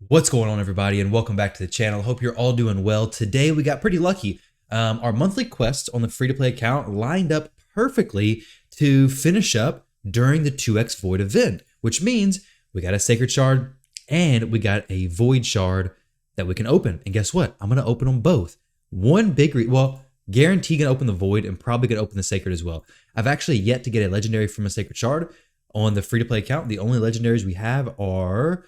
What's going on, everybody, and welcome back to the channel. Hope you're all doing well. Today we got pretty lucky. Our monthly quests on the free-to-play account lined up perfectly to finish up during the 2x Void event, which means we got a Sacred Shard and we got a Void Shard that we can open. And guess what? I'm going to open them both. One big, guarantee going to open the Void and probably going to open the Sacred as well. I've actually yet to get a Legendary from a Sacred Shard on the free-to-play account. The only Legendaries we have are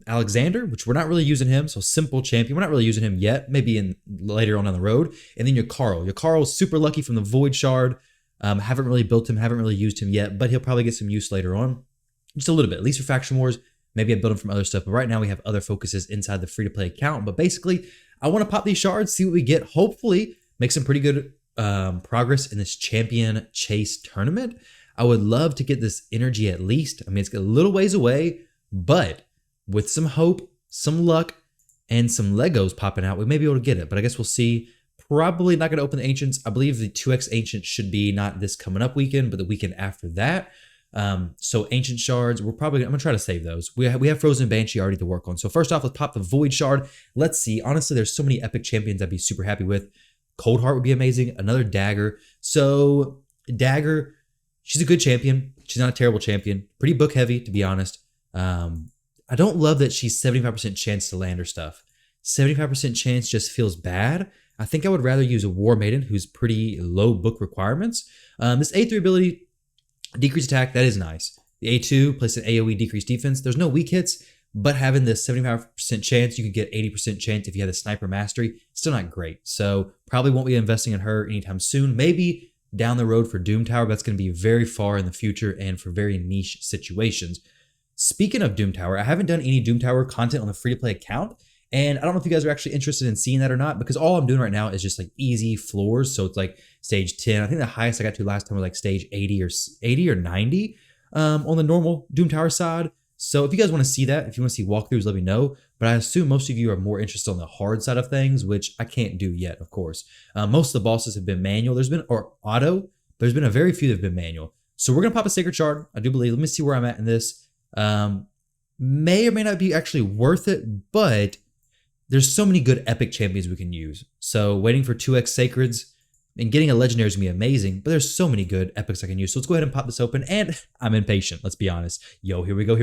Alexander, which we're not really using him, so simple champion. We're not really using him yet, maybe in later on down the road. And then your Carl's super lucky from the Void Shard. Haven't really built him, haven't really used him yet, but he'll probably get some use later on. Just a little bit, at least for Faction Wars. Maybe I build him from other stuff, but right now we have other focuses inside the free-to-play account. But basically, I want to pop these shards, see what we get, hopefully make some pretty good progress in this champion chase tournament. I would love to get this energy at least. I mean, it's a little ways away, but with some hope, some luck, and some Legos popping out, we may be able to get it. But I guess we'll see. Probably not going to open the Ancients. I believe the 2x Ancient should be not this coming up weekend, but the weekend after that. So Ancient Shards, I'm going to try to save those. We have Frozen Banshee already to work on. So first off, let's pop the Void Shard. Let's see. Honestly, there's so many epic champions I'd be super happy with. Cold Heart would be amazing. Another Dagger. So Dagger, she's a good champion. She's not a terrible champion. Pretty book heavy, to be honest. I don't love that she's 75% chance to land her stuff. 75% chance just feels bad. I think I would rather use a War Maiden who's pretty low book requirements. This A3 ability, decreased attack, that is nice. The A2 plays an AoE decreased defense. There's no weak hits, but having this 75% chance, you could get 80% chance if you had the Sniper Mastery. Still not great. So probably won't be investing in her anytime soon. Maybe down the road for Doom Tower, but that's going to be very far in the future and for very niche situations. Speaking of Doom Tower, I haven't done any Doom Tower content on the free-to-play account, and I don't know if you guys are actually interested in seeing that or not, because all I'm doing right now is just like easy floors, so it's like stage 10. I think the highest I got to last time was like stage 80 or 90 on the normal Doom Tower side. So if you guys want to see that, if you want to see walkthroughs, let me know. But I assume most of you are more interested on the hard side of things, which I can't do yet, of course. Most of the bosses have been manual. Or auto, but there's been a very few that have been manual. So we're going to pop a Sacred Shard, I do believe. Let me see where I'm at in this. May or may not be actually worth it, but there's so many good epic champions we can use. So waiting for 2x Sacreds and getting a legendary is going to be amazing, but there's so many good epics I can use. So let's go ahead and pop this open, and I'm impatient, let's be honest. Yo, here we go.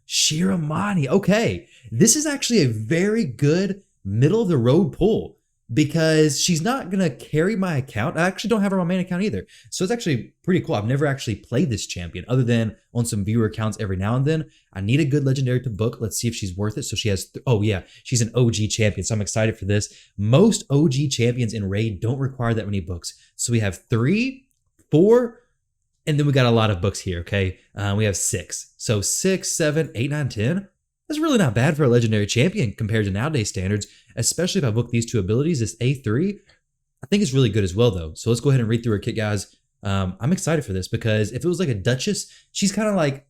Shiramani. Okay, this is actually a very good middle of the road pull, because she's not going to carry my account. I actually don't have her on my main account either. So it's actually pretty cool. I've never actually played this champion other than on some viewer accounts every now and then. I need a good legendary to book. Let's see if she's worth it. So she has, oh yeah, she's an OG champion. So I'm excited for this. Most OG champions in Raid don't require that many books. So we have 3, 4, and then we got a lot of books here, okay? We have 6. So 6, 7, 8, 9, 10. That's really not bad for a legendary champion compared to nowadays standards, especially if I book these two abilities. This A3, I think it's really good as well, though. So let's go ahead and read through her kit, guys. I'm excited for this because if it was like a Duchess, she's kind of like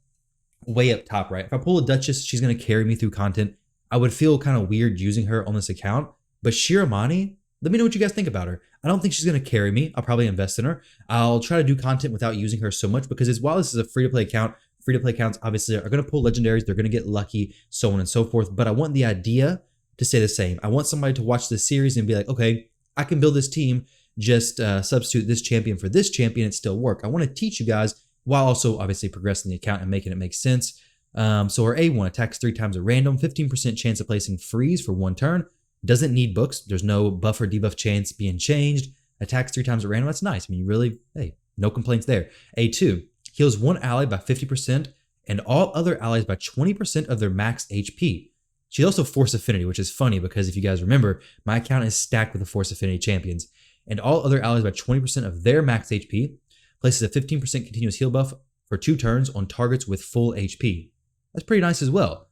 way up top, right? If I pull a Duchess, she's going to carry me through content. I would feel kind of weird using her on this account. But Shiramani, let me know what you guys think about her. I don't think she's going to carry me. I'll probably invest in her. I'll try to do content without using her so much because while this is a free-to-play account, free-to-play accounts obviously are going to pull legendaries. They're going to get lucky, so on and so forth. But I want the idea to stay the same. I want somebody to watch this series and be like, okay, I can build this team, just substitute this champion for this champion and still work. I want to teach you guys while also obviously progressing the account and making it make sense. So our A1 attacks 3 times at random, 15% chance of placing freeze for 1 turn. Doesn't need books. There's no buff or debuff chance being changed. Attacks 3 times at random. That's nice. I mean, you really, hey, no complaints there. A2. Heals 1 ally by 50% and all other allies by 20% of their max HP. She's also Force Affinity, which is funny because if you guys remember, my account is stacked with the Force Affinity champions. And all other allies by 20% of their max HP. Places a 15% continuous heal buff for 2 turns on targets with full HP. That's pretty nice as well.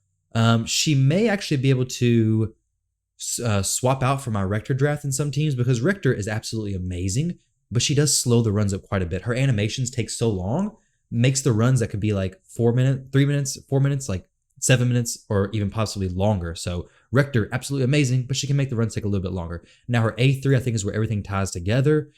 She may actually be able to swap out for my Rector draft in some teams because Rector is absolutely amazing, but she does slow the runs up quite a bit. Her animations take so long, makes the runs that could be like 4 minutes, 3 minutes, 4 minutes, like 7 minutes, or even possibly longer. So Rector, absolutely amazing, but she can make the runs take a little bit longer. Now her A3, I think, is where everything ties together.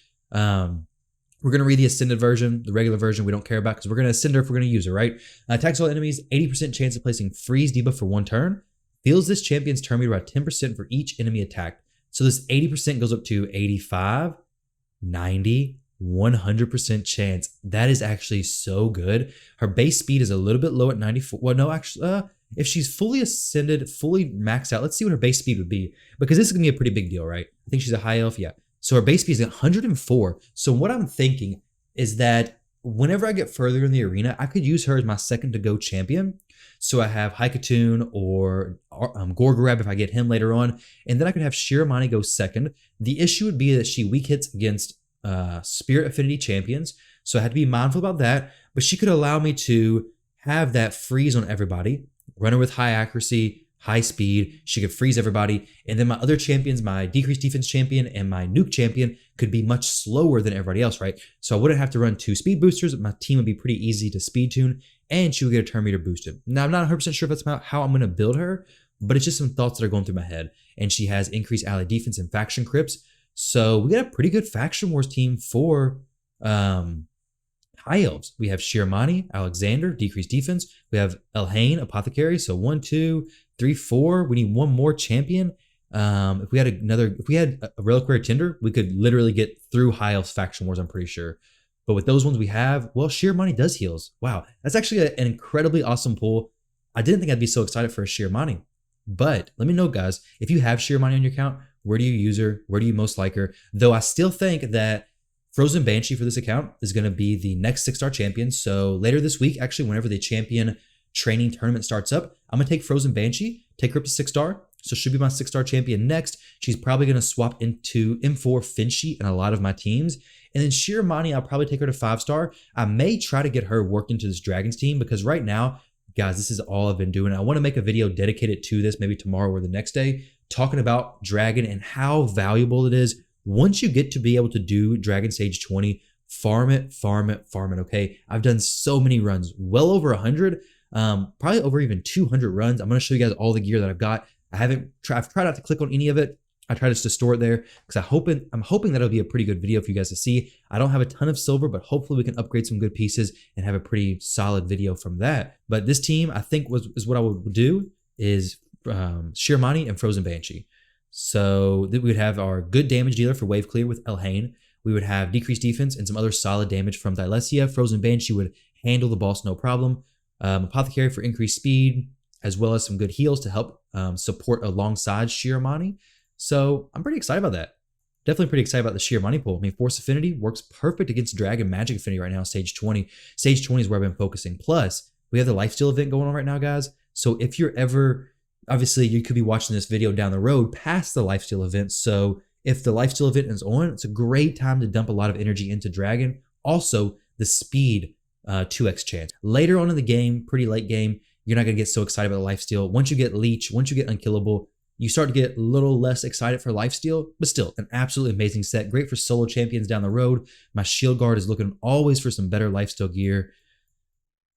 We're going to read the Ascended version. The regular version we don't care about because we're going to Ascend her if we're going to use her, right? Attacks all enemies, 80% chance of placing freeze debuff for 1 turn. Fills this champion's turn meter by 10% for each enemy attacked. So this 80% goes up to 85, 90, 100% chance. That is actually so good. Her base speed is a little bit low at 94. Well, no, actually, if she's fully ascended, fully maxed out, let's see what her base speed would be, because this is going to be a pretty big deal, right? I think she's a high elf, yeah. So her base speed is 104. So what I'm thinking is that whenever I get further in the arena, I could use her as my second to go champion. So I have Haikatoon or Gorgorab if I get him later on, and then I could have Shiramani go second. The issue would be that she weak hits against Spirit Affinity champions, so I had to be mindful about that, but she could allow me to have that freeze on everybody, run her with high accuracy, high speed, she could freeze everybody, and then my other champions, my decreased defense champion and my nuke champion, could be much slower than everybody else, right? So I wouldn't have to run 2 speed boosters, my team would be pretty easy to speed tune, and she would get a turn meter boosted. Now, I'm not 100% sure if that's about how I'm going to build her, but it's just some thoughts that are going through my head, and she has increased ally defense and faction crypts. So we got a pretty good faction wars team for high elves. We have Shiramani, Alexander, decreased defense. We have Elhain, apothecary. So 1, 2, 3, 4. We need one more champion. If we had a reliquary tinder, we could literally get through high elves faction wars, I'm pretty sure. But with those ones we have, well, Shiramani does heals. Wow, that's actually an incredibly awesome pull. I didn't think I'd be so excited for a Shiramani. But let me know, guys, if you have Shiramani on your account, where do you use her? Where do you most like her? Though I still think that Frozen Banshee for this account is going to be the next 6-star champion. So later this week, actually, whenever the champion training tournament starts up, I'm going to take Frozen Banshee, take her up to 6-star. So she'll be my 6-star champion next. She's probably going to swap into M4 Finchy in a lot of my teams. And then Shiramani, I'll probably take her to 5-star. I may try to get her worked into this Dragons team because right now, guys, this is all I've been doing. I want to make a video dedicated to this, maybe tomorrow or the next day, talking about Dragon and how valuable it is. Once you get to be able to do Dragon Stage 20, farm it, okay? I've done so many runs, well over 100, probably over even 200 runs. I'm going to show you guys all the gear that I've got. I've tried not to click on any of it. I try just to store it there because I'm hoping that'll be a pretty good video for you guys to see. I don't have a ton of silver, but hopefully we can upgrade some good pieces and have a pretty solid video from that. But this team, I think, is what I would do is Shiramani and Frozen Banshee. So we would have our good damage dealer for wave clear with Elhain. We would have decreased defense and some other solid damage from Thylesia. Frozen Banshee would handle the boss no problem. Apothecary for increased speed, as well as some good heals to help support alongside Shiramani. So I'm pretty excited about that. Definitely pretty excited about the Shiramani pull. I mean, Force Affinity works perfect against Dragon Magic Affinity right now, Stage 20. Stage 20 is where I've been focusing. Plus, we have the Lifesteal event going on right now, guys. So if you're ever, obviously you could be watching this video down the road past the Lifesteal event. So if the Lifesteal event is on, it's a great time to dump a lot of energy into Dragon. Also, the speed 2x chance. Later on in the game, pretty late game, you're not going to get so excited about the Lifesteal. Once you get Leech, once you get Unkillable, you start to get a little less excited for Lifesteal, but still an absolutely amazing set. Great for solo champions down the road. My Shield Guard is looking always for some better Lifesteal gear.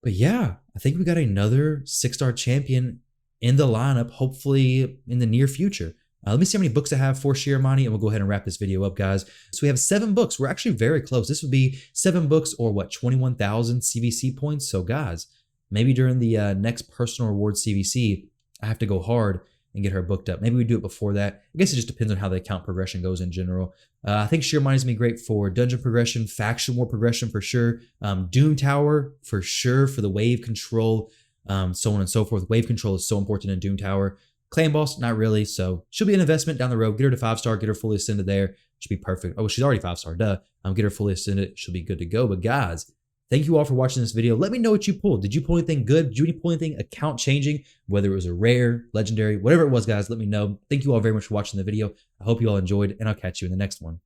But yeah, I think we got another 6-star champion in the lineup, hopefully in the near future. Let me see how many books I have for Shiramani, and we'll go ahead and wrap this video up, guys. So we have 7 books. We're actually very close. This would be 7 books or what, 21,000 CVC points. So guys, maybe during the next personal reward CVC, I have to go hard and get her booked up. Maybe we do it before that. I guess it just depends on how the account progression goes in general. I think Shiramani is going to be great for dungeon progression, faction war progression for sure, Doom Tower for sure for the wave control, so on and so forth. Wave control is so important in Doom Tower. Clan Boss, not really, so she'll be an investment down the road. Get her to 5-star, get her fully ascended there. Should be perfect. Oh, she's already 5-star, duh. Get her fully ascended, she'll be good to go. But guys, thank you all for watching this video. Let me know what you pulled. Did you pull anything good? Did you pull anything account changing? Whether it was a rare, legendary, whatever it was, guys, let me know. Thank you all very much for watching the video. I hope you all enjoyed, and I'll catch you in the next one.